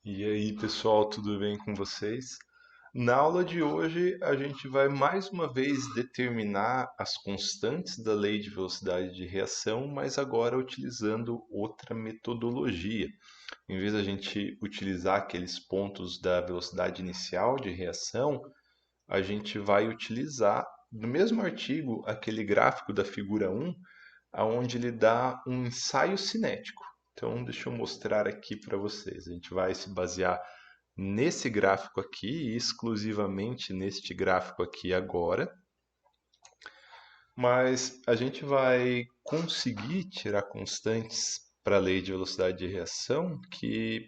E aí, pessoal, tudo bem com vocês? Na aula de hoje, a gente vai mais uma vez determinar as constantes da lei de velocidade de reação, mas agora utilizando outra metodologia. Em vez da gente utilizar aqueles pontos da velocidade inicial de reação, a gente vai utilizar no mesmo artigo aquele gráfico da figura 1, aonde ele dá um ensaio cinético. Então, deixa eu mostrar aqui para vocês. A gente vai se basear nesse gráfico aqui e exclusivamente neste gráfico aqui agora, mas a gente vai conseguir tirar constantes para a lei de velocidade de reação que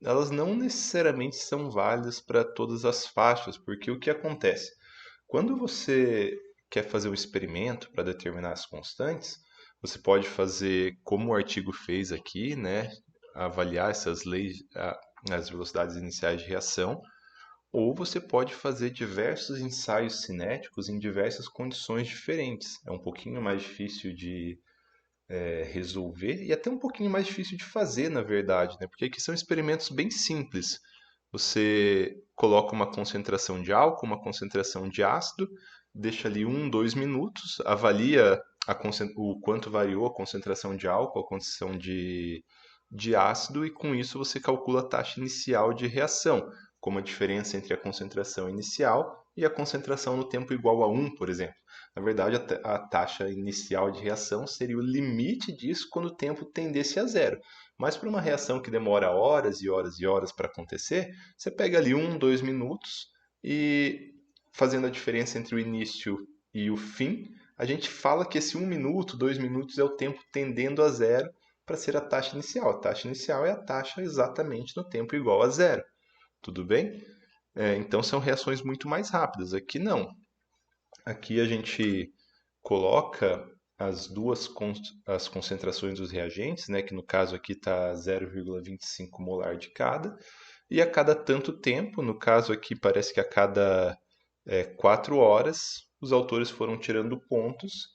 elas não necessariamente são válidas para todas as faixas, porque o que acontece? Quando você quer fazer um experimento para determinar as constantes, você pode fazer como o artigo fez aqui, né? Avaliar essas leis, as velocidades iniciais de reação, ou você pode fazer diversos ensaios cinéticos em diversas condições diferentes. É um pouquinho mais difícil de resolver e até um pouquinho mais difícil de fazer, na verdade, né? Porque aqui são experimentos bem simples. Você coloca uma concentração de álcool, uma concentração de ácido, deixa ali 2 minutos, avalia o quanto variou a concentração de álcool, a concentração de ácido, e com isso você calcula a taxa inicial de reação, como a diferença entre a concentração inicial e a concentração no tempo igual a 1, por exemplo. Na verdade, a taxa inicial de reação seria o limite disso quando o tempo tendesse a zero. Mas para uma reação que demora horas e horas e horas para acontecer, você pega ali 2 minutos e fazendo a diferença entre o início e o fim, a gente fala que esse 1 minuto, 2 minutos é o tempo tendendo a zero para ser a taxa inicial. A taxa inicial é a taxa exatamente no tempo igual a zero. Tudo bem? Então são reações muito mais rápidas. Aqui não. Aqui a gente coloca as concentrações dos reagentes, né, que no caso aqui está 0,25 molar de cada, e a cada tanto tempo, no caso aqui parece que a cada 4 horas, os autores foram tirando pontos,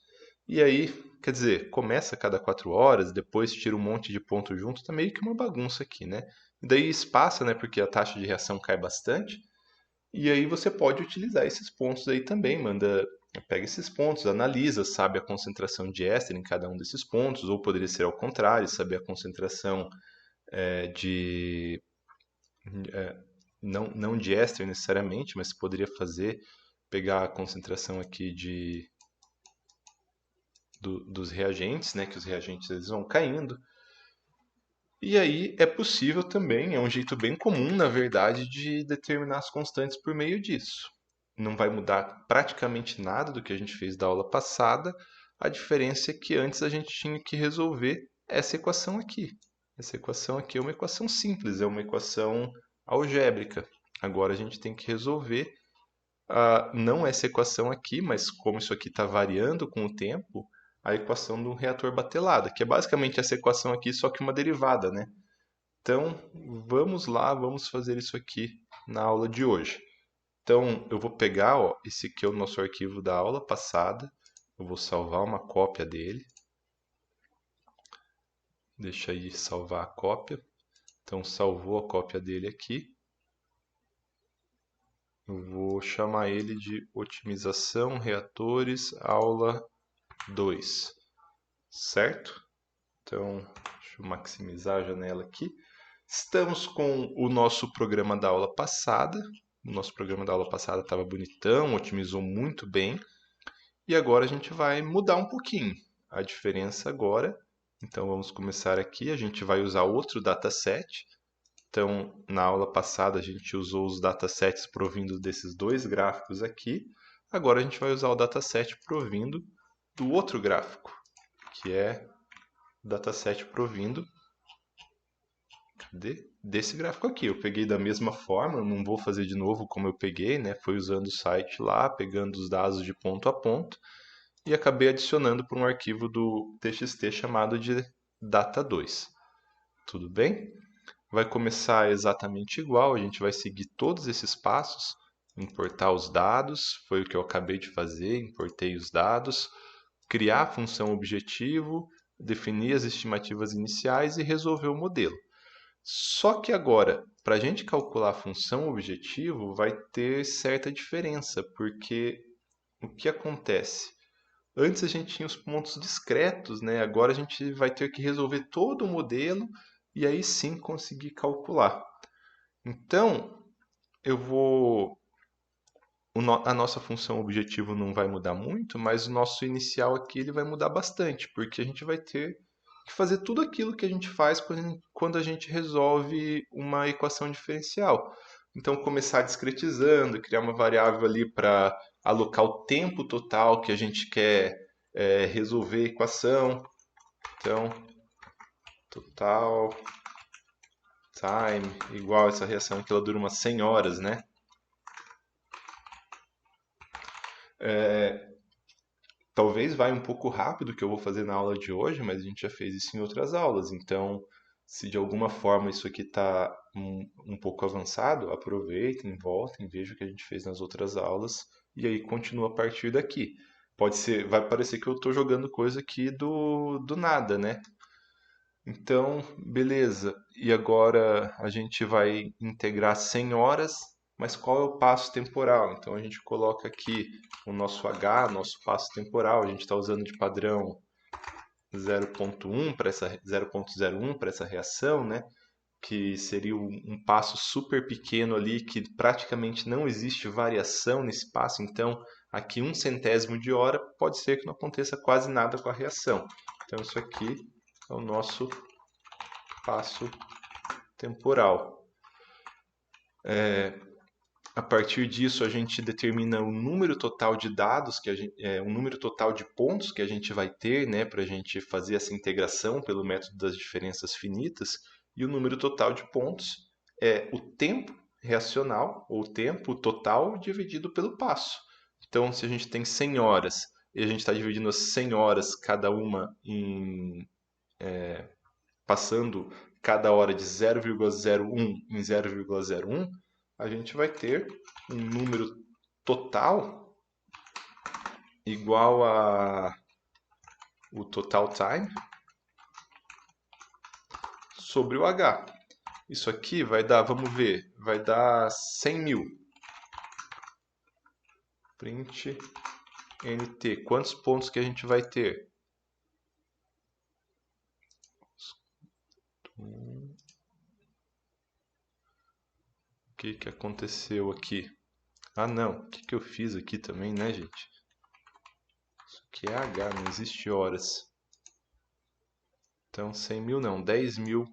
e aí, quer dizer, começa a cada 4 horas, depois tira um monte de ponto junto, tá meio que uma bagunça aqui, né? E daí espaça, né, porque a taxa de reação cai bastante, e aí você pode utilizar esses pontos aí também, pega esses pontos, analisa, sabe a concentração de éster em cada um desses pontos, ou poderia ser ao contrário, saber a concentração de não de éster necessariamente, mas poderia pegar a concentração aqui dos reagentes, né, que os reagentes eles vão caindo. E aí é possível também, é um jeito bem comum, na verdade, de determinar as constantes por meio disso. Não vai mudar praticamente nada do que a gente fez da aula passada. A diferença é que antes a gente tinha que resolver essa equação aqui. Essa equação aqui é uma equação simples, é uma equação algébrica. Agora a gente tem que resolver não essa equação aqui, mas como isso aqui está variando com o tempo, a equação do reator batelada, que é basicamente essa equação aqui, só que uma derivada, né? Então, vamos lá, vamos fazer isso aqui na aula de hoje. Então, eu vou pegar, ó, esse aqui é o nosso arquivo da aula passada. Eu vou salvar uma cópia dele. Deixa aí salvar a cópia. Então, salvou a cópia dele aqui. Eu vou chamar ele de Otimização Reatores Aula 2, certo? Então, deixa eu maximizar a janela aqui. Estamos com o nosso programa da aula passada. O nosso programa da aula passada estava bonitão, otimizou muito bem. E agora a gente vai mudar um pouquinho a diferença agora. Então vamos começar aqui. A gente vai usar outro dataset. Então, na aula passada a gente usou os datasets provindo desses dois gráficos aqui. Agora a gente vai usar o dataset provindo do outro gráfico, que é o dataset provindo desse gráfico aqui. Eu peguei da mesma forma, não vou fazer de novo como eu peguei, né? Foi usando o site lá, pegando os dados de ponto a ponto e acabei adicionando para um arquivo do TXT chamado de data2. Tudo bem? Vai começar exatamente igual, a gente vai seguir todos esses passos, importar os dados, foi o que eu acabei de fazer, importei os dados, criar a função objetivo, definir as estimativas iniciais e resolver o modelo. Só que agora, para a gente calcular a função objetivo, vai ter certa diferença, porque o que acontece? Antes a gente tinha os pontos discretos, né? Agora a gente vai ter que resolver todo o modelo e aí sim conseguir calcular. Então, eu vou. A nossa função objetivo não vai mudar muito, mas o nosso inicial aqui ele vai mudar bastante, porque a gente vai ter que fazer tudo aquilo que a gente faz quando a gente resolve uma equação diferencial. Então, começar discretizando, criar uma variável ali para alocar o tempo total que a gente quer resolver a equação. Então, total time igual essa reação que ela dura umas 100 horas, né? Talvez vai um pouco rápido o que eu vou fazer na aula de hoje, mas a gente já fez isso em outras aulas. Então, se de alguma forma isso aqui está um pouco avançado, aproveitem, voltem, vejam o que a gente fez nas outras aulas e aí continua a partir daqui. Pode ser, vai parecer que eu estou jogando coisa aqui do nada, né? Então, beleza. E agora a gente vai integrar 100 horas, mas qual é o passo temporal? Então a gente coloca aqui o nosso H, nosso passo temporal. A gente está usando de padrão 0.1 para essa 0.01 para essa reação, né? Que seria um passo super pequeno ali, que praticamente não existe variação nesse passo. Então, aqui 1/100º de hora pode ser que não aconteça quase nada com a reação. Então, isso aqui é o nosso passo temporal. A partir disso, a gente determina o número total de dados, o número total de pontos que a gente vai ter, né, para a gente fazer essa integração pelo método das diferenças finitas, e o número total de pontos é o tempo reacional, ou tempo total, dividido pelo passo. Então, se a gente tem 100 horas e a gente está dividindo as 100 horas cada uma passando cada hora de 0,01 em 0,01, a gente vai ter um número total igual a o total time sobre o H. Isso aqui vai dar, vamos ver, vai dar 100.000. Print NT. Quantos pontos que a gente vai ter? O que aconteceu aqui? Ah, não. O que eu fiz aqui também, né, gente? Isso aqui é H, não existe horas. Então, 100.000 não, 10.000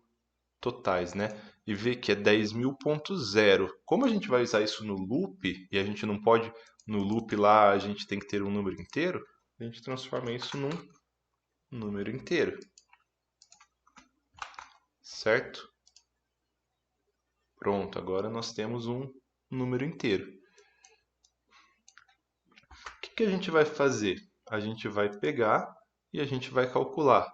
totais, né? E ver que é 10.000.0. Como a gente vai usar isso no loop, e a gente não pode, no loop lá, a gente tem que ter um número inteiro, a gente transforma isso num número inteiro. Certo? Pronto, agora nós temos um número inteiro. O que a gente vai fazer? A gente vai pegar e a gente vai calcular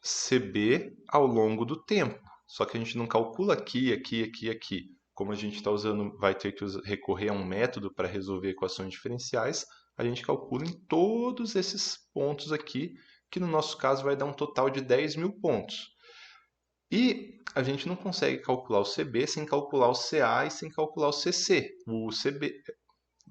CB ao longo do tempo. Só que a gente não calcula aqui, aqui, aqui, aqui. Como a gente está usando, vai ter que recorrer a um método para resolver equações diferenciais, a gente calcula em todos esses pontos aqui, que no nosso caso vai dar um total de 10.000 pontos. E a gente não consegue calcular o CB sem calcular o CA e sem calcular o CC. O CB,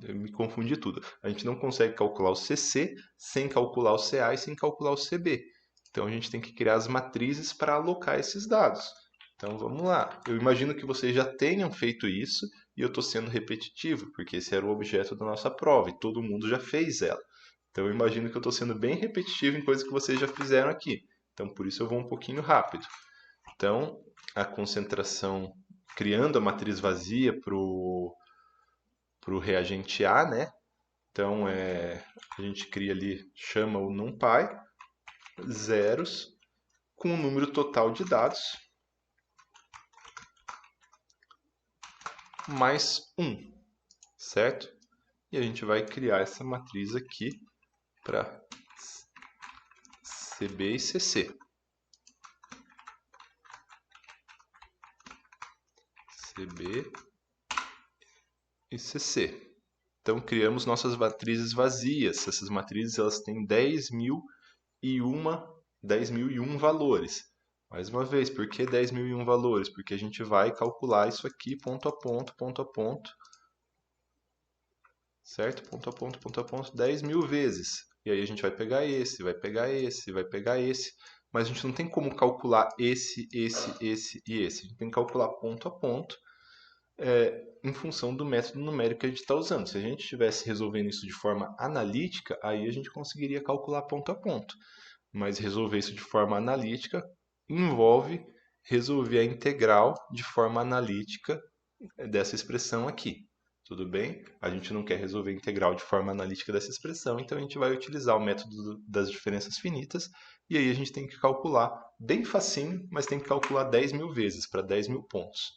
eu me confundi tudo. A gente não consegue calcular o CC sem calcular o CA e sem calcular o CB. Então a gente tem que criar as matrizes para alocar esses dados. Então vamos lá. Eu imagino que vocês já tenham feito isso e eu estou sendo repetitivo, porque esse era o objeto da nossa prova e todo mundo já fez ela. Então eu imagino que eu estou sendo bem repetitivo em coisas que vocês já fizeram aqui. Então por isso eu vou um pouquinho rápido. Então a concentração, criando a matriz vazia para o reagente A, né? Então a gente cria ali, chama o NumPy, zeros, com o número total de dados, mais 1, certo? E a gente vai criar essa matriz aqui para CB e CC. CB e CC. Então criamos nossas matrizes vazias. Essas matrizes elas têm 10.001 valores. Mais uma vez, por que 10.001 valores? Porque a gente vai calcular isso aqui ponto a ponto, certo? Ponto a ponto, 10.000 vezes. E aí a gente vai pegar esse, vai pegar esse, vai pegar esse. Mas a gente não tem como calcular esse e esse. A gente tem que calcular ponto a ponto em função do método numérico que a gente está usando. Se a gente estivesse resolvendo isso de forma analítica, aí a gente conseguiria calcular ponto a ponto. Mas resolver isso de forma analítica envolve resolver a integral de forma analítica dessa expressão aqui. Tudo bem? A gente não quer resolver a integral de forma analítica dessa expressão, então a gente vai utilizar o método das diferenças finitas, e aí a gente tem que calcular bem facinho, mas tem que calcular 10.000 vezes para 10.000 pontos.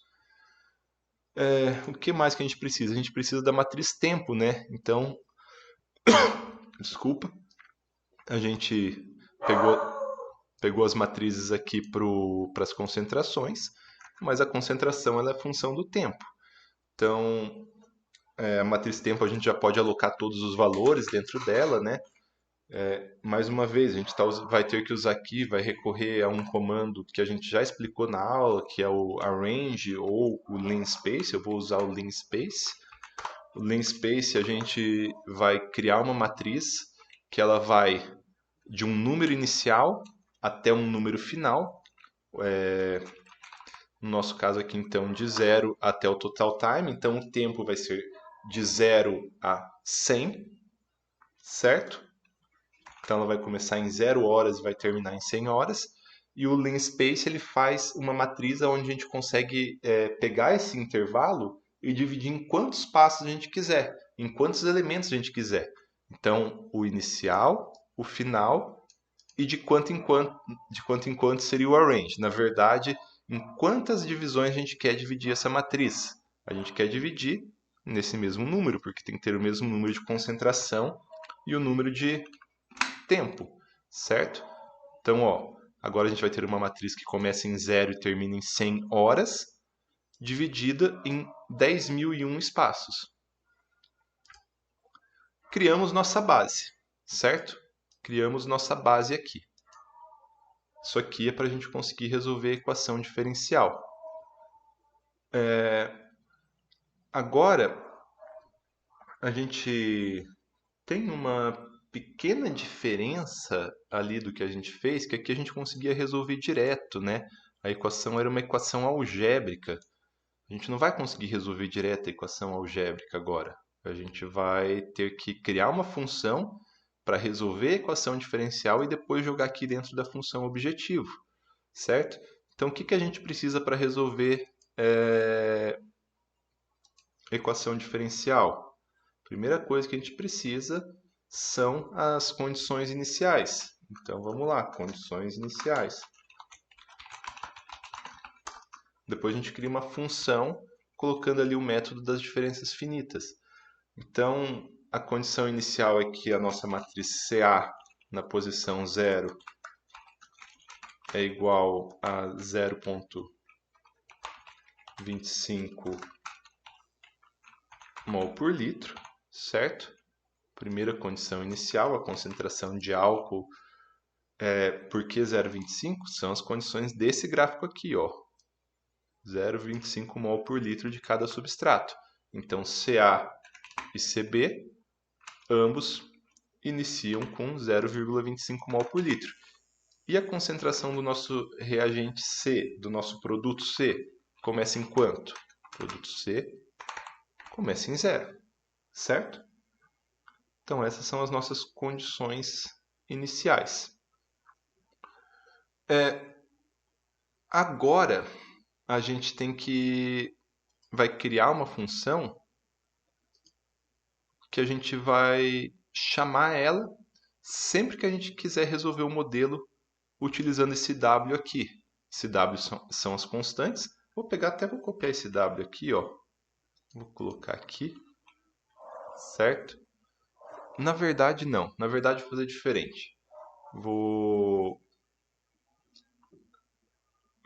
O que mais que a gente precisa? A gente precisa da matriz tempo, né? Então, desculpa, a gente pegou as matrizes aqui para as concentrações, mas a concentração ela é função do tempo. Então, a matriz tempo a gente já pode alocar todos os valores dentro dela, né? Mais uma vez, a gente vai ter que usar aqui, vai recorrer a um comando que a gente já explicou na aula, que é o arrange ou o linspace. Eu vou usar o linspace. O linspace a gente vai criar uma matriz que ela vai de um número inicial até um número final. No nosso caso aqui, então, de 0 até o total time. Então, o tempo vai ser de 0 a 100, certo? Então, ela vai começar em 0 horas e vai terminar em 100 horas. E o linspace ele faz uma matriz onde a gente consegue pegar esse intervalo e dividir em quantos passos a gente quiser, em quantos elementos a gente quiser. Então, o inicial, o final e de quanto em quanto seria o arrange. Na verdade, em quantas divisões a gente quer dividir essa matriz? A gente quer dividir nesse mesmo número, porque tem que ter o mesmo número de concentração e o número de tempo, certo? Então, agora a gente vai ter uma matriz que começa em 0 e termina em 100 horas, dividida em 10.001 espaços. Criamos nossa base, certo? Criamos nossa base aqui. Isso aqui é para a gente conseguir resolver a equação diferencial. Agora, a gente tem uma pequena diferença ali do que a gente fez, que aqui a gente conseguia resolver direto, né? A equação era uma equação algébrica. A gente não vai conseguir resolver direto a equação algébrica agora. A gente vai ter que criar uma função para resolver a equação diferencial e depois jogar aqui dentro da função objetivo, certo? Então, o que a gente precisa para resolver equação diferencial? Primeira coisa que a gente precisa são as condições iniciais. Então, vamos lá, condições iniciais. Depois a gente cria uma função colocando ali o método das diferenças finitas. Então, a condição inicial é que a nossa matriz CA na posição 0 é igual a 0,25 mol por litro, certo? Primeira condição inicial, a concentração de álcool. Por que 0,25? São as condições desse gráfico aqui, 0,25 mol por litro de cada substrato. Então, Ca e Cb, ambos iniciam com 0,25 mol por litro. E a concentração do nosso reagente C, do nosso produto C, começa em quanto? O produto C começa em 0, certo? Então, essas são as nossas condições iniciais. Agora, a gente vai criar uma função que a gente vai chamar ela sempre que a gente quiser resolver o modelo utilizando esse W aqui. Esse W são as constantes. Vou copiar esse W aqui, Vou colocar aqui, certo? Na verdade, não. Na verdade, vou fazer diferente. Eu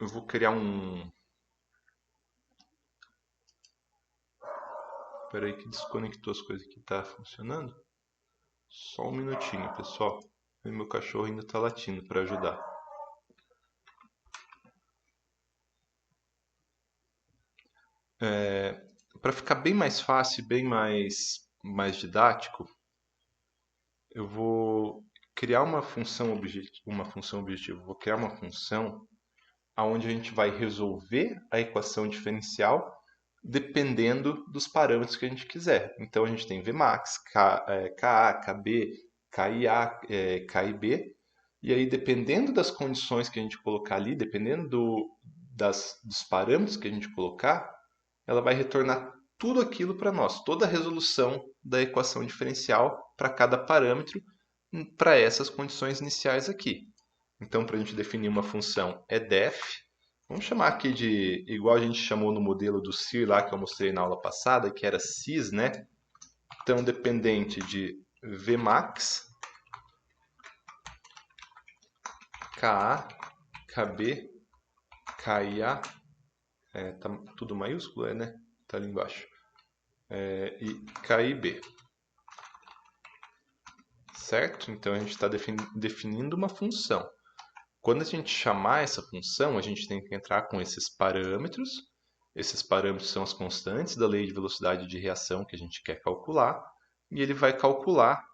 vou criar um... Espera aí que desconectou as coisas que tá funcionando. Só um minutinho, pessoal. Meu cachorro ainda está latindo para ajudar. Para ficar bem mais fácil, bem mais didático, eu vou criar uma função objetiva. Vou criar uma função onde a gente vai resolver a equação diferencial dependendo dos parâmetros que a gente quiser. Então a gente tem Vmax, Ka, Kb, Kia, Kib, e aí dependendo das condições que a gente colocar ali, dependendo dos parâmetros que a gente colocar, ela vai retornar tudo aquilo para nós, toda a resolução da equação diferencial para cada parâmetro, para essas condições iniciais aqui. Então, para a gente definir uma função é def, vamos chamar aqui de, igual a gente chamou no modelo do CIR lá que eu mostrei na aula passada, que era cis, né? Então, dependente de Vmax, Ka, Kb, Kia, tá tudo maiúsculo, né? Tá ali embaixo. E Kib. Certo? Então, a gente está definindo uma função. Quando a gente chamar essa função, a gente tem que entrar com esses parâmetros. Esses parâmetros são as constantes da lei de velocidade de reação que a gente quer calcular. E ele vai calcular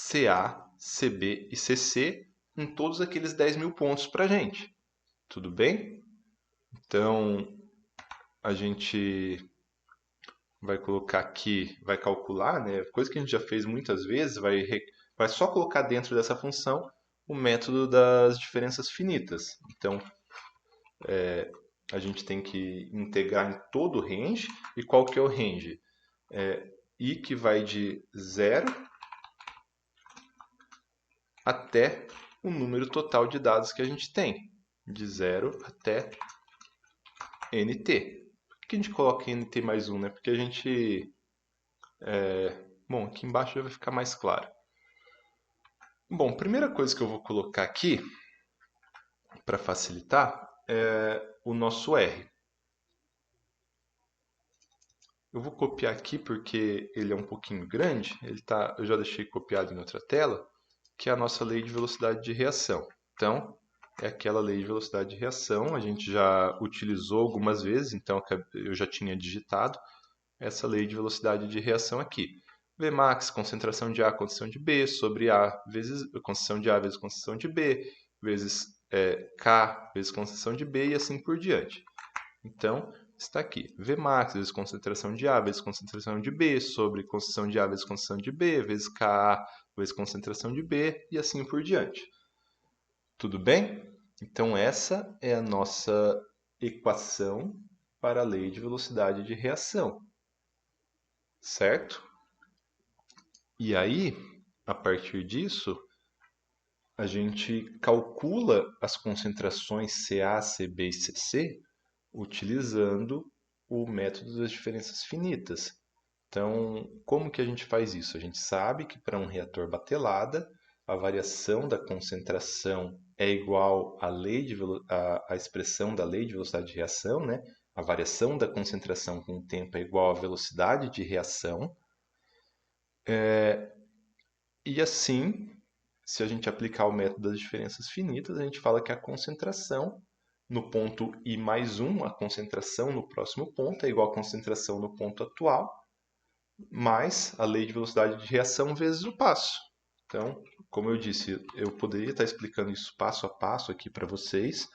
CA, CB e CC em todos aqueles 10.000 pontos para a gente. Tudo bem? Então, a gente vai colocar aqui, vai calcular, né? Coisa que a gente já fez muitas vezes, vai só colocar dentro dessa função o método das diferenças finitas. Então, a gente tem que integrar em todo o range. E qual que é o range? I que vai de 0 até o número total de dados que a gente tem. De 0 até nt. Por que a gente coloca nt mais 1? Né? Porque a gente... Bom, aqui embaixo já vai ficar mais claro. Bom, primeira coisa que eu vou colocar aqui, para facilitar, é o nosso R. Eu vou copiar aqui porque ele é um pouquinho grande, eu já deixei copiado em outra tela, que é a nossa lei de velocidade de reação. Então, é aquela lei de velocidade de reação, a gente já utilizou algumas vezes, então eu já tinha digitado essa lei de velocidade de reação aqui. Vmax, concentração de A, concentração de B, sobre A vezes concentração de A vezes concentração de B, vezes K vezes concentração de B e assim por diante. Então, está aqui. Vmax vezes concentração de A vezes concentração de B, sobre concentração de A vezes concentração de B, vezes Ka vezes concentração de B, e assim por diante. Tudo bem? Então, essa é a nossa equação para a lei de velocidade de reação. Certo? E aí, a partir disso, a gente calcula as concentrações Ca, Cb e Cc utilizando o método das diferenças finitas. Então, como que a gente faz isso? A gente sabe que para um reator batelada, a variação da concentração é igual à expressão da lei de velocidade de reação, né? A variação da concentração com o tempo é igual à velocidade de reação. E assim, se a gente aplicar o método das diferenças finitas, a gente fala que a concentração no ponto I mais 1, a concentração no próximo ponto é igual à concentração no ponto atual, mais a lei de velocidade de reação vezes o passo. Então, como eu disse, eu poderia estar explicando isso passo a passo aqui para vocês,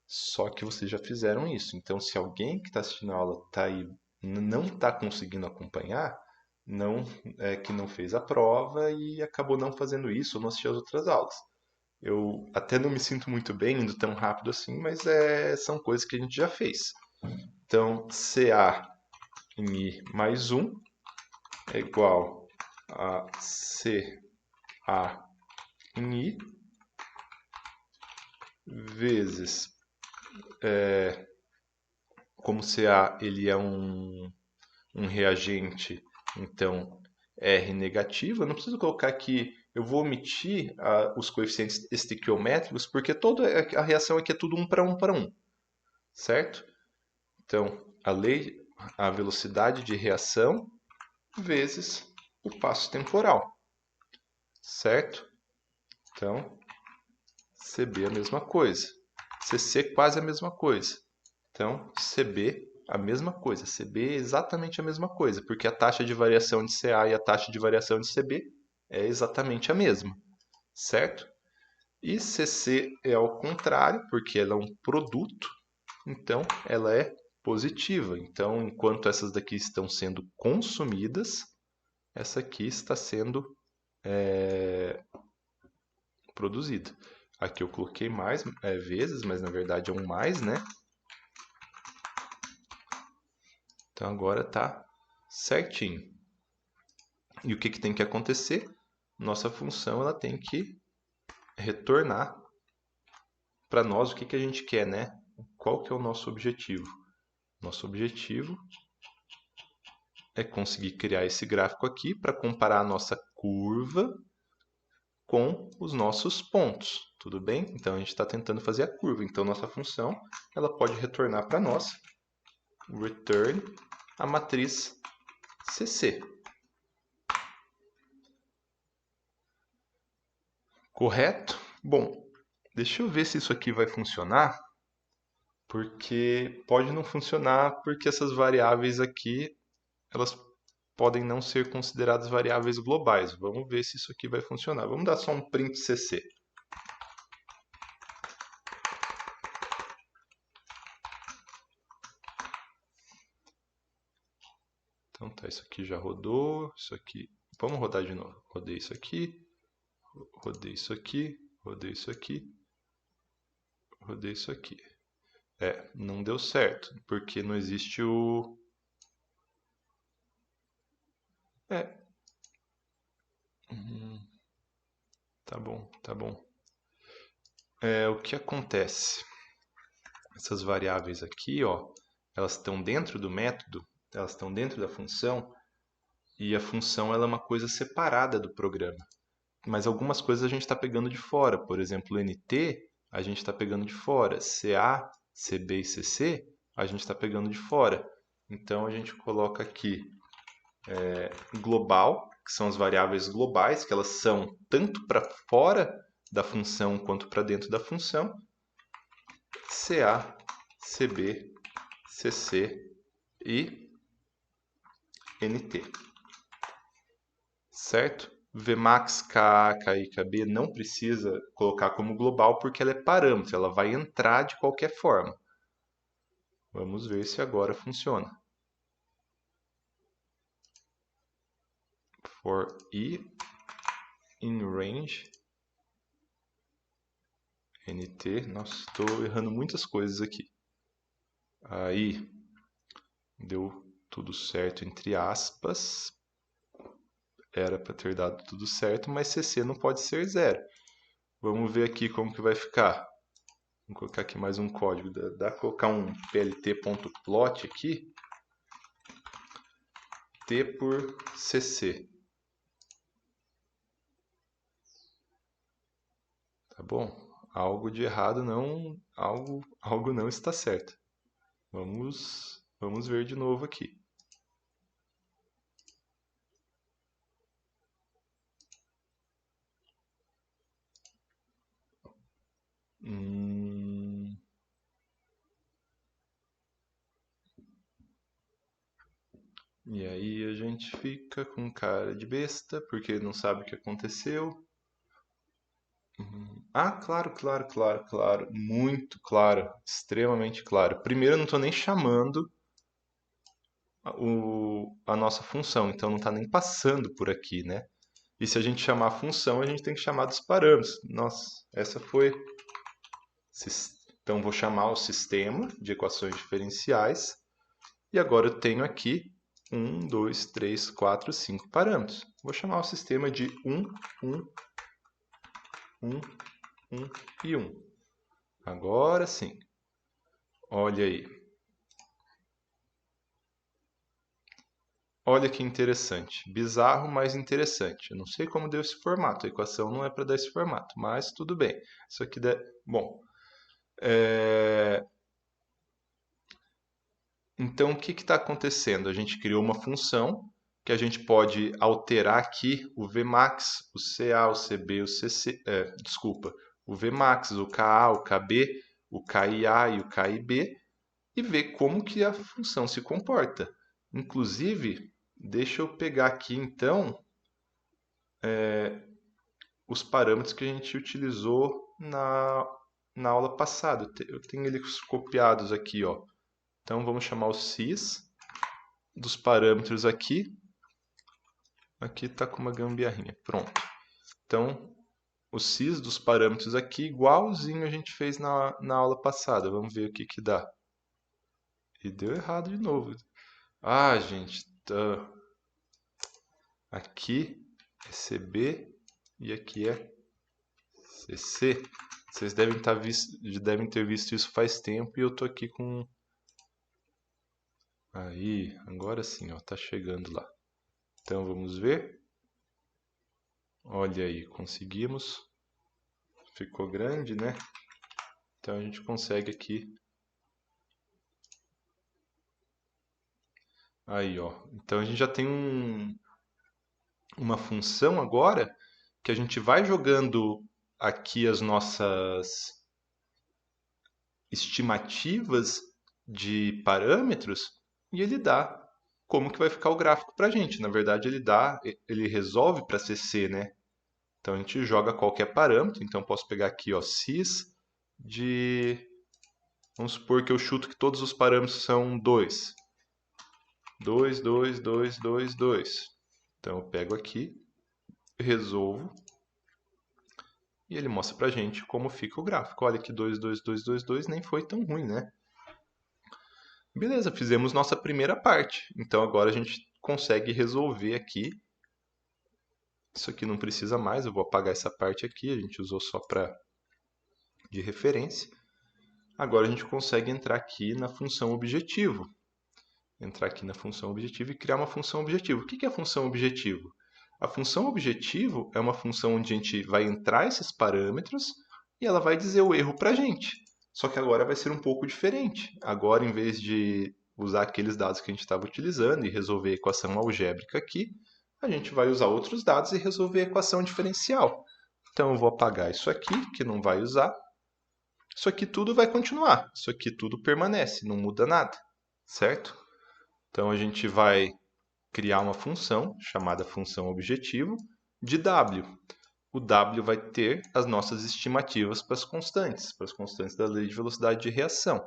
só que vocês já fizeram isso. Então, se alguém que está assistindo a aula está aí, não está conseguindo acompanhar, que não fez a prova e acabou não fazendo isso ou não assistiu as outras aulas. Eu até não me sinto muito bem indo tão rápido assim, mas são coisas que a gente já fez. Então, CA em I mais 1 é igual a CA em I vezes, como CA ele é um reagente, então R negativo, eu não preciso colocar aqui, eu vou omitir os coeficientes estequiométricos, porque toda a reação aqui é tudo 1 para 1 para 1, certo? Então, a velocidade de reação vezes o passo temporal, certo? Então, CB é a mesma coisa. CC quase a mesma coisa. Então, CB a mesma coisa. CB é exatamente a mesma coisa, porque a taxa de variação de CA e a taxa de variação de CB é exatamente a mesma, certo? E CC é ao contrário, porque ela é um produto, então ela é positiva. Então, enquanto essas daqui estão sendo consumidas, essa aqui está sendo produzida. Aqui eu coloquei mais vezes, mas na verdade é um mais, né? Então agora está certinho. E o que tem que acontecer? Nossa função ela tem que retornar para nós o que a gente quer, né? Qual que é o nosso objetivo? Nosso objetivo é conseguir criar esse gráfico aqui para comparar a nossa curva com os nossos pontos, tudo bem? Então a gente está tentando fazer a curva. Então nossa função ela pode retornar para nós return a matriz CC. Correto? Bom, deixa eu ver se isso aqui vai funcionar, porque pode não funcionar porque essas variáveis aqui elas podem não ser consideradas variáveis globais. Vamos ver se isso aqui vai funcionar. Vamos dar só um print CC. Então tá, isso aqui já rodou, isso aqui... Vamos rodar de novo. Rodei isso aqui, rodei isso aqui, rodei isso aqui, rodei isso aqui. Não deu certo, porque não existe o... Tá bom, tá bom. O que acontece? Essas variáveis aqui, ó, elas estão dentro do método, elas estão dentro da função, e a função ela é uma coisa separada do programa. Mas algumas coisas a gente está pegando de fora. Por exemplo, o NT a gente está pegando de fora. CA, CB e CC a gente está pegando de fora. Então a gente coloca aqui global, que são as variáveis globais, que elas são tanto para fora da função quanto para dentro da função. CA, CB, CC e NT. Certo? Vmax, KA, KI, KB não precisa colocar como global porque ela é parâmetro, ela vai entrar de qualquer forma. Vamos ver se agora funciona. For I in range NT. Nossa, estou errando muitas coisas aqui. Aí, deu tudo certo entre aspas. Era para ter dado tudo certo, mas CC não pode ser 0. Vamos ver aqui como que vai ficar. Vou colocar aqui mais um código. Dá para colocar um plt.plot aqui. T por CC. Tá bom? Algo de errado não... Algo não está certo. Vamos ver de novo aqui. E aí a gente fica com cara de besta, porque não sabe o que aconteceu. Ah, claro, claro, claro, claro. Muito claro. Extremamente claro. Primeiro, eu não estou nem chamando a nossa função, então não está nem passando por aqui, né? E se a gente chamar a função, a gente tem que chamar dos parâmetros. Nossa, essa foi... Então, vou chamar o sistema de equações diferenciais. E agora eu tenho aqui 1, 2, 3, 4, 5 parâmetros. Vou chamar o sistema de 1, 1, 1, 1 e 1. Agora sim. Olha aí. Olha que interessante. Bizarro, mas interessante. Eu não sei como deu esse formato. A equação não é para dar esse formato, mas tudo bem. Isso aqui dá... Bom. Então, o que está acontecendo? A gente criou uma função que a gente pode alterar aqui o Vmax, o CA, o CB, o CC... desculpa. O Vmax, o KA, o KB, o KIA e o KIB. e ver como que a função se comporta. Inclusive, deixa eu pegar aqui então os parâmetros que a gente utilizou na aula passada. Eu tenho eles copiados aqui, ó. Então vamos chamar o sys dos parâmetros aqui. Aqui está com uma gambiarrinha. Pronto. Então, o sys dos parâmetros aqui, igualzinho a gente fez na aula passada. Vamos ver o que que dá. E deu errado de novo. Ah, gente. Aqui é CB e aqui é CC. Vocês devem ter visto isso faz tempo e eu tô aqui com... Aí, agora sim, ó, tá chegando lá. Então vamos ver. Olha aí, conseguimos. Ficou grande, né? Então a gente consegue aqui. Aí, ó. Então a gente já tem uma função agora que a gente vai jogando aqui as nossas estimativas de parâmetros e ele dá como que vai ficar o gráfico para a gente. Na verdade, ele resolve para CC, né? Então a gente joga qualquer parâmetro. Então eu posso pegar aqui, ó, sys de... Vamos supor que eu chuto que todos os parâmetros são 2. 2, 2, 2, 2, 2. Então eu pego aqui, resolvo e ele mostra pra gente como fica o gráfico. Olha que 2, 2, 2, 2, 2 nem foi tão ruim, né? Beleza, fizemos nossa primeira parte. Então agora a gente consegue resolver aqui. Isso aqui não precisa mais, eu vou apagar essa parte aqui, a gente usou só de referência. Agora a gente consegue entrar aqui na função objetivo. Entrar aqui na função objetivo e criar uma função objetivo. O que é a função objetivo? A função objetivo é uma função onde a gente vai entrar esses parâmetros e ela vai dizer o erro para a gente. Só que agora vai ser um pouco diferente. Agora, em vez de usar aqueles dados que a gente estava utilizando e resolver a equação algébrica aqui, a gente vai usar outros dados e resolver a equação diferencial. Então, eu vou apagar isso aqui, que não vai usar. Isso aqui tudo vai continuar. Isso aqui tudo permanece, não muda nada, certo? Então, a gente vai criar uma função chamada função objetivo de W. O W vai ter as nossas estimativas para as constantes da lei de velocidade de reação.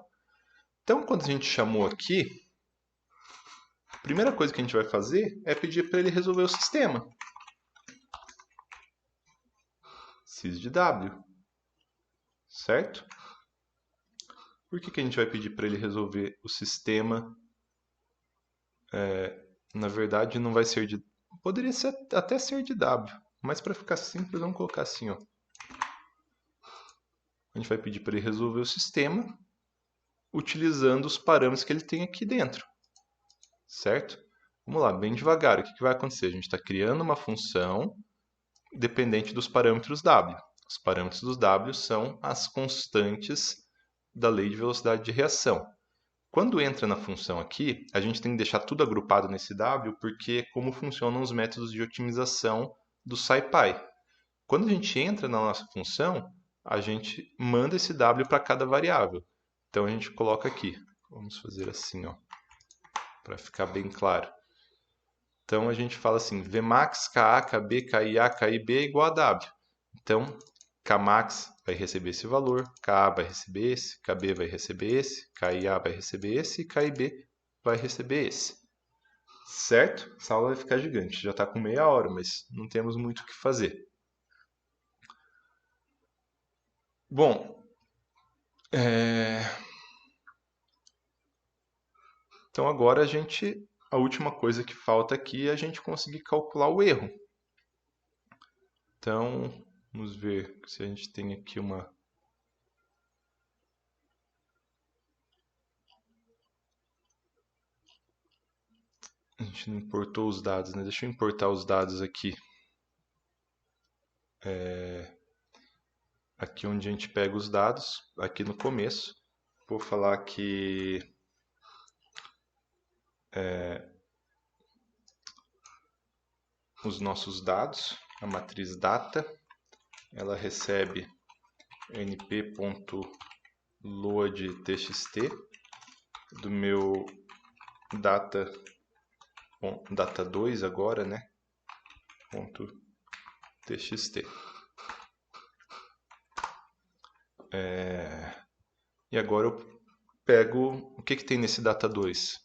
Então, quando a gente chamou aqui, a primeira coisa que a gente vai fazer é pedir para ele resolver o sistema. Sys de W. Certo? Por que a gente vai pedir para ele resolver o sistema? Na verdade, não vai ser de... Poderia até ser de W, mas para ficar simples, vamos colocar assim, ó. A gente vai pedir para ele resolver o sistema utilizando os parâmetros que ele tem aqui dentro, certo? Vamos lá, bem devagar. O que vai acontecer? A gente está criando uma função dependente dos parâmetros W. Os parâmetros dos W são as constantes da lei de velocidade de reação. Quando entra na função aqui, a gente tem que deixar tudo agrupado nesse W, porque é como funcionam os métodos de otimização do SciPy. Quando a gente entra na nossa função, a gente manda esse W para cada variável. Então a gente coloca aqui. Vamos fazer assim, ó, para ficar bem claro. Então a gente fala assim, Vmax, Ka, Kb, Kia, Kib é igual a W. Então, Kmax vai receber esse valor, Ka vai receber esse, Kb vai receber esse, Kia vai receber esse e Kib vai receber esse. Certo? Essa aula vai ficar gigante. Já está com meia hora, mas não temos muito o que fazer. Bom, então agora a última coisa que falta aqui é a gente conseguir calcular o erro. Então, vamos ver se a gente tem aqui uma... A gente não importou os dados, né? Deixa eu importar os dados aqui. Aqui onde a gente pega os dados, aqui no começo. Vou falar que os nossos dados, a matriz data, ela recebe np.loadtxt do meu data2 agora, né? Ponto .txt. E agora eu pego... O que tem nesse data2?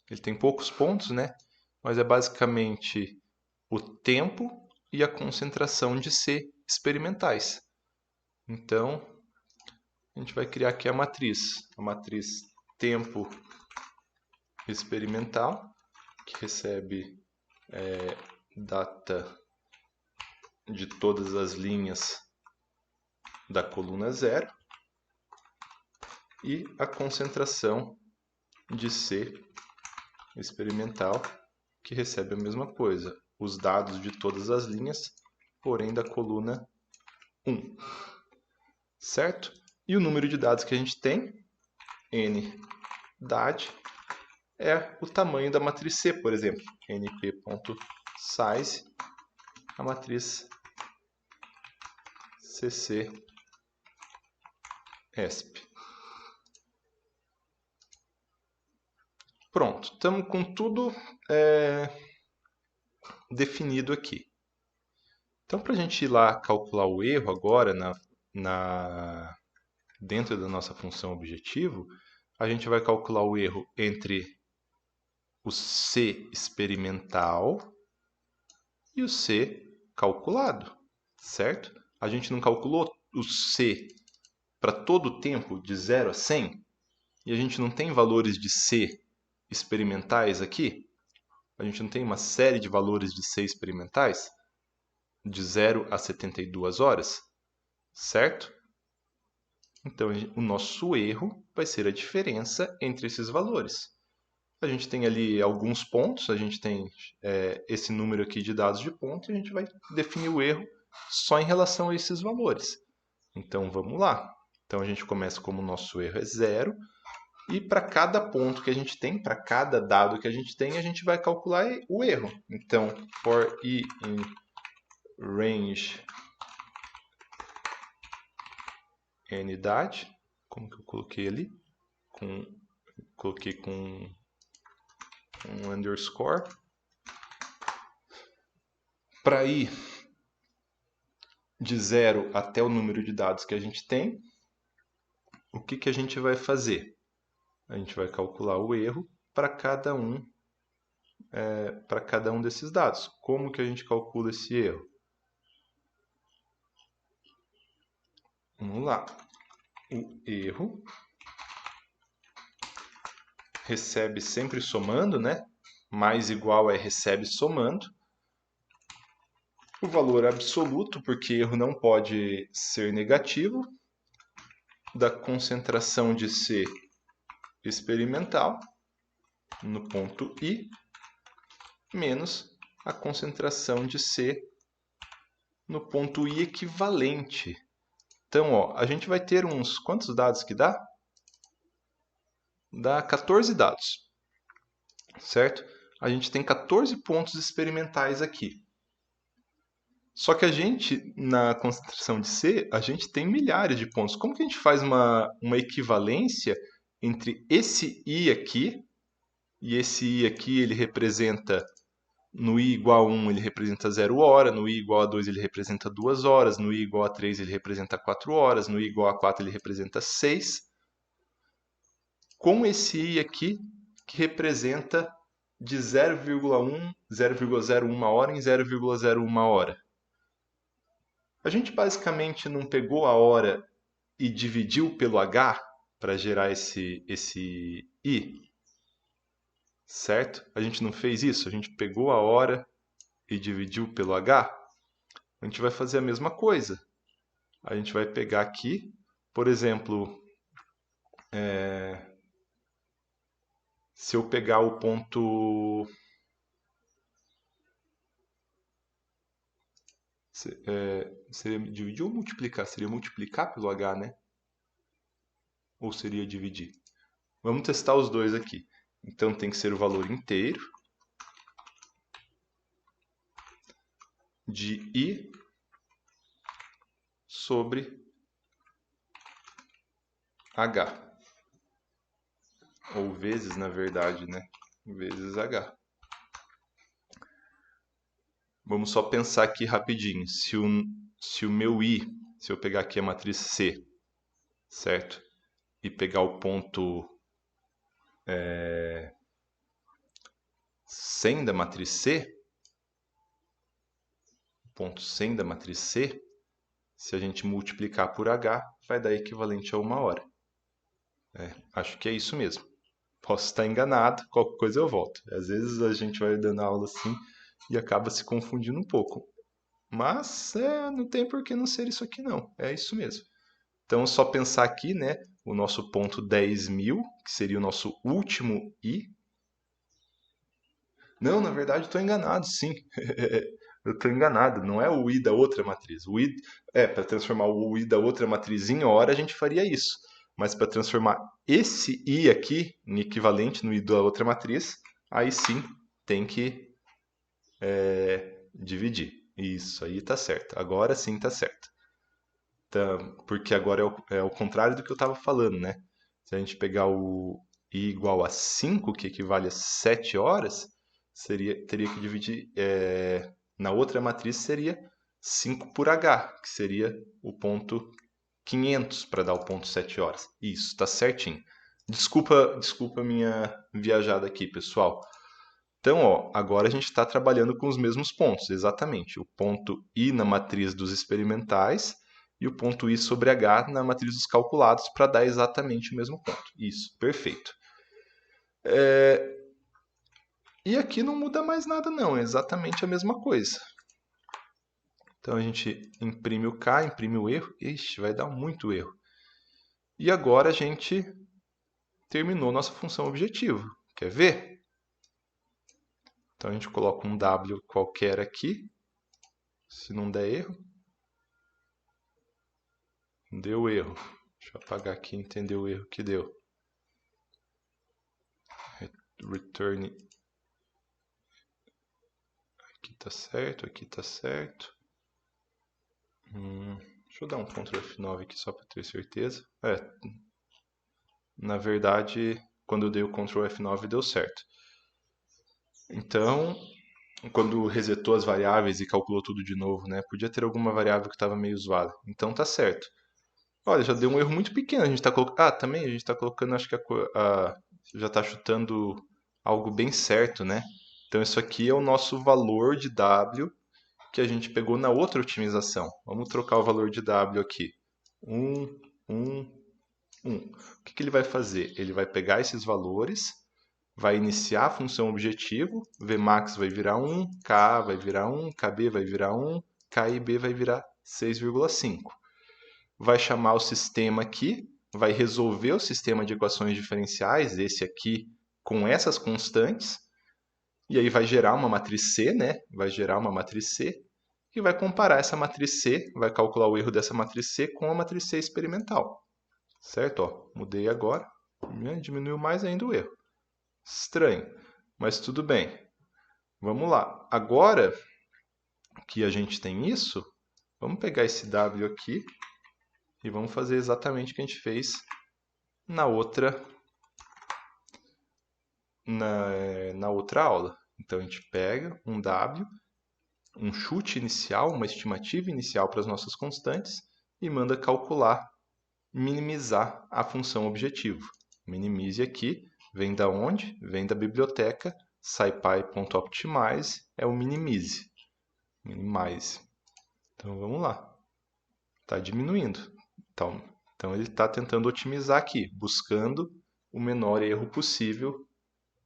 Ele tem poucos pontos, né? Mas é basicamente o tempo e a concentração de C experimentais. Então, a gente vai criar aqui a matriz tempo experimental, que recebe data de todas as linhas da coluna 0 e a concentração de C experimental, que recebe a mesma coisa, os dados de todas as linhas, porém da coluna 1, certo? E o número de dados que a gente tem, n_dad, é o tamanho da matriz C, por exemplo, np.size, a matriz CC ESP. Pronto, estamos com tudo definido aqui. Então, para a gente ir lá calcular o erro agora dentro da nossa função objetivo, a gente vai calcular o erro entre o C experimental e o C calculado, certo? A gente não calculou o C para todo o tempo de 0 a 100? E a gente não tem valores de C experimentais aqui? A gente não tem uma série de valores de C experimentais? De 0 a 72 horas? Certo? Então, o nosso erro vai ser a diferença entre esses valores. A gente tem ali alguns pontos, a gente tem esse número aqui de dados de ponto, e a gente vai definir o erro só em relação a esses valores. Então, vamos lá. Então, a gente começa como o nosso erro é 0, e para cada ponto que a gente tem, para cada dado que a gente vai calcular o erro. Então, for i in range n_dad, como que eu coloquei ali? Coloquei com um underscore. Para ir de 0 até o número de dados que a gente tem, o que a gente vai fazer? A gente vai calcular o erro para cada um desses dados. Como que a gente calcula esse erro? Vamos lá. O erro recebe sempre somando, né? Mais igual é recebe somando. O valor absoluto, porque erro não pode ser negativo, da concentração de C experimental no ponto I, menos a concentração de C no ponto I equivalente. Então, ó, a gente vai ter uns... Quantos dados que dá? Dá 14 dados, certo? A gente tem 14 pontos experimentais aqui. Só que a gente, na concentração de C, a gente tem milhares de pontos. Como que a gente faz uma equivalência entre esse I aqui, e esse I aqui ele representa, no I igual a 1 ele representa 0 hora, no I igual a 2 ele representa 2 horas, no I igual a 3 ele representa 4 horas, no I igual a 4 ele representa 6, com esse I aqui, que representa de 0,1, 0,01 hora em 0,01 hora. A gente basicamente não pegou a hora e dividiu pelo H para gerar esse I, certo? A gente não fez isso, a gente pegou a hora e dividiu pelo H. A gente vai fazer a mesma coisa. A gente vai pegar aqui, por exemplo, se eu pegar o ponto... seria dividir ou multiplicar? Seria multiplicar pelo H, né? Ou seria dividir? Vamos testar os dois aqui. Então tem que ser o valor inteiro de I sobre H. ou vezes, na verdade, né? Vezes H. Vamos só pensar aqui rapidinho. Se o meu I, se eu pegar aqui a matriz C, certo? E pegar o ponto 100 da matriz C, ponto 100 da matriz C, se a gente multiplicar por H, vai dar equivalente a 1 hora. Acho que é isso mesmo. Posso estar enganado, qualquer coisa eu volto. Às vezes a gente vai dando aula assim e acaba se confundindo um pouco. Mas não tem por que não ser isso aqui não, é isso mesmo. Então, só pensar aqui, né, o nosso ponto 10.000, que seria o nosso último I. Não, na verdade, estou enganado, sim. Eu estou enganado, não é o I da outra matriz. O I, para transformar o I da outra matriz em hora, a gente faria isso. Mas para transformar esse I aqui em equivalente no I da outra matriz, aí sim tem que dividir. Isso aí está certo. Agora sim está certo. Porque agora é o contrário do que eu estava falando, né? Se a gente pegar o I igual a 5, que equivale a 7 horas, teria que dividir, na outra matriz seria 5 por H, que seria o ponto 500 para dar o ponto 7 horas. Isso, está certinho. Desculpa a minha viajada aqui, pessoal. Então, ó, agora a gente está trabalhando com os mesmos pontos, exatamente. O ponto I na matriz dos experimentais e o ponto I sobre H na matriz dos calculados para dar exatamente o mesmo ponto. Isso, perfeito. E aqui não muda mais nada não, é exatamente a mesma coisa. Então a gente imprime o K, imprime o erro. Ixi, vai dar muito erro. E agora a gente terminou nossa função objetivo. Quer ver? Então a gente coloca um W qualquer aqui, se não der erro. Deu erro. Deixa eu apagar aqui e entender o erro que deu. Return. Aqui tá certo, aqui tá certo. Deixa eu dar um Ctrl F9 aqui só para ter certeza. Na verdade, quando eu dei o Ctrl F9 deu certo. Então, quando resetou as variáveis e calculou tudo de novo, né? Podia ter alguma variável que estava meio zoada. Então tá certo. Olha, já deu um erro muito pequeno. A gente tá colocando. Também a gente está colocando, acho que já está chutando algo bem certo, né? Então isso aqui é o nosso valor de W que a gente pegou na outra otimização. Vamos trocar o valor de W aqui. 1, 1, 1. O que ele vai fazer? Ele vai pegar esses valores, vai iniciar a função objetivo, Vmax vai virar 1, K vai virar 1, KB vai virar 1, KIB vai virar 6,5. Vai chamar o sistema aqui, vai resolver o sistema de equações diferenciais, esse aqui, com essas constantes, e aí vai gerar uma matriz C, né? Vai gerar uma matriz C e vai comparar essa matriz C, vai calcular o erro dessa matriz C com a matriz C experimental. Certo? Ó, mudei agora, diminuiu mais ainda o erro. Estranho, mas tudo bem. Vamos lá. Agora que a gente tem isso, vamos pegar esse W aqui e vamos fazer exatamente o que a gente fez na outra aula. Então a gente pega um W, um chute inicial, uma estimativa inicial para as nossas constantes e manda calcular, minimizar a função objetivo. Minimize aqui, vem da onde? Vem da biblioteca scipy.optimize, é o minimize. Minimize. Então vamos lá. Está diminuindo. Então ele está tentando otimizar aqui, buscando o menor erro possível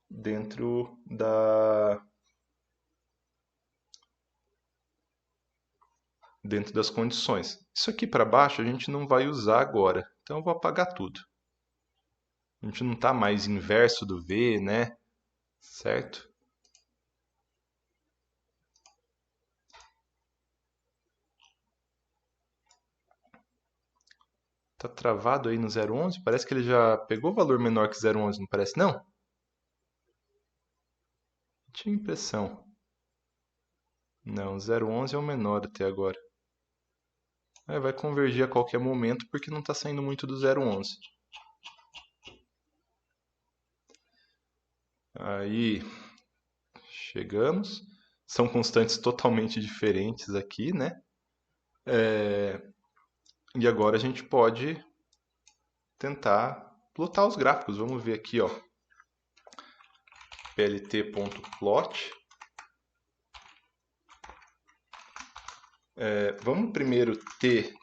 dentro das condições. Isso aqui para baixo a gente não vai usar agora, então eu vou apagar tudo. A gente não está mais inverso do V, né? Certo? Tá travado aí no 0,11? Parece que ele já pegou valor menor que 0,11, não parece não? Tinha impressão. Não, 0,11 é o menor até agora. Vai convergir a qualquer momento porque não está saindo muito do 0,11. Aí chegamos. São constantes totalmente diferentes aqui, né? E agora a gente pode tentar plotar os gráficos. Vamos ver aqui, ó. plt.plot. Vamos primeiro ter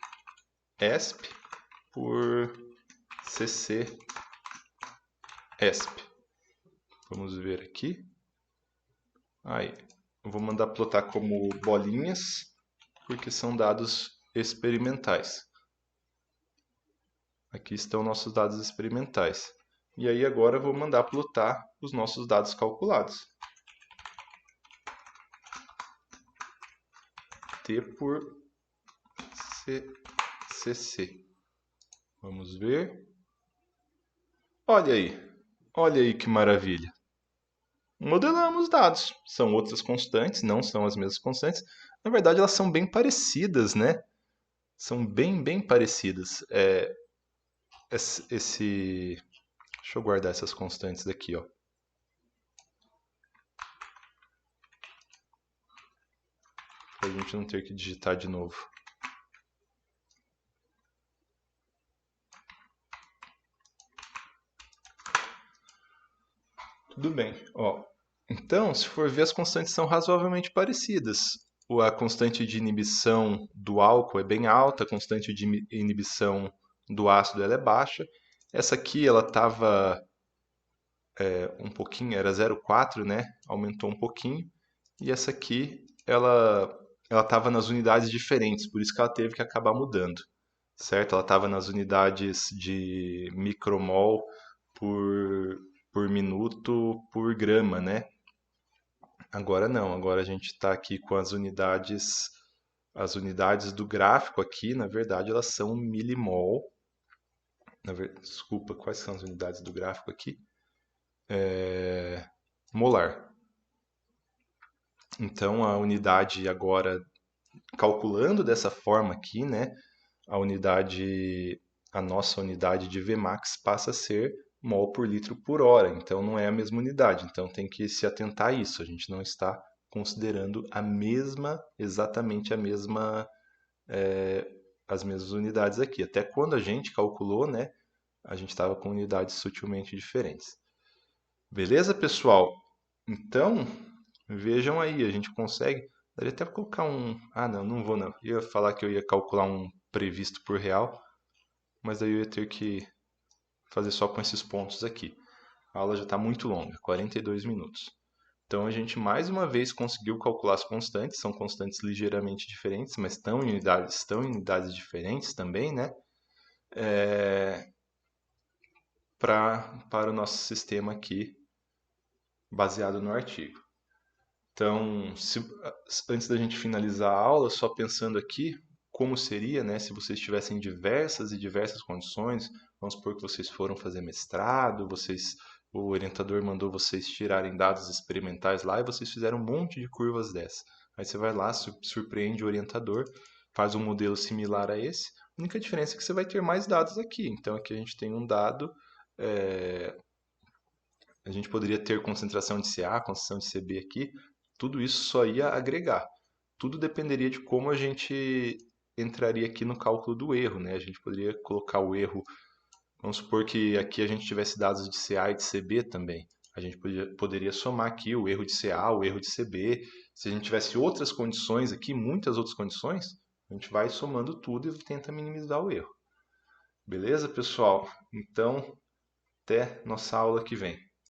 esp por cc esp. Vamos ver aqui. Aí, eu vou mandar plotar como bolinhas, porque são dados experimentais. Aqui estão nossos dados experimentais. E aí agora eu vou mandar plotar os nossos dados calculados. T por cc. Vamos ver. Olha aí que maravilha. Modelamos os dados. São outras constantes, não são as mesmas constantes. Na verdade, elas são bem parecidas, né? São bem parecidas. Deixa eu guardar essas constantes daqui, ó. Para a gente não ter que digitar de novo. Tudo bem, ó. Então, se for ver, as constantes são razoavelmente parecidas. A constante de inibição do álcool é bem alta, a constante de inibição do ácido ela é baixa. Essa aqui ela estava um pouquinho, era 0,4, né? Aumentou um pouquinho. E essa aqui ela estava nas unidades diferentes, por isso que ela teve que acabar mudando, certo? Ela estava nas unidades de micromol por minuto por grama, né? Agora não, agora a gente está aqui com as unidades do gráfico aqui, na verdade, elas são milimol. Desculpa, quais são as unidades do gráfico aqui? Molar. Então a unidade agora, calculando dessa forma aqui, né? A nossa unidade de Vmax passa a ser mol por litro por hora, então não é a mesma unidade, então tem que se atentar a isso, a gente não está considerando exatamente as mesmas unidades aqui. Até quando a gente calculou, né, a gente estava com unidades sutilmente diferentes. Beleza, pessoal? Então, vejam aí, a gente consegue. Daria até colocar um. Ah, não vou não. Eu ia falar que eu ia calcular um previsto por real, mas aí eu ia ter que fazer só com esses pontos aqui. A aula já está muito longa, 42 minutos. Então a gente mais uma vez conseguiu calcular as constantes, são constantes ligeiramente diferentes, mas estão em unidades diferentes também, né? Para o nosso sistema aqui, baseado no artigo. Então, antes da gente finalizar a aula, só pensando aqui, como seria, né, se vocês tivessem diversas e diversas condições, vamos supor que vocês foram fazer mestrado, o orientador mandou vocês tirarem dados experimentais lá e vocês fizeram um monte de curvas dessas. Aí você vai lá, surpreende o orientador, faz um modelo similar a esse. A única diferença é que você vai ter mais dados aqui. Então aqui a gente tem um dado, a gente poderia ter concentração de Ca, concentração de Cb aqui, tudo isso só ia agregar. Tudo dependeria de como a gente entraria aqui no cálculo do erro, né? A gente poderia colocar o erro, vamos supor que aqui a gente tivesse dados de Ca e de Cb também. A gente poderia somar aqui o erro de Ca, o erro de Cb. Se a gente tivesse outras condições aqui, muitas outras condições, a gente vai somando tudo e tenta minimizar o erro. Beleza, pessoal? Então, até nossa aula que vem.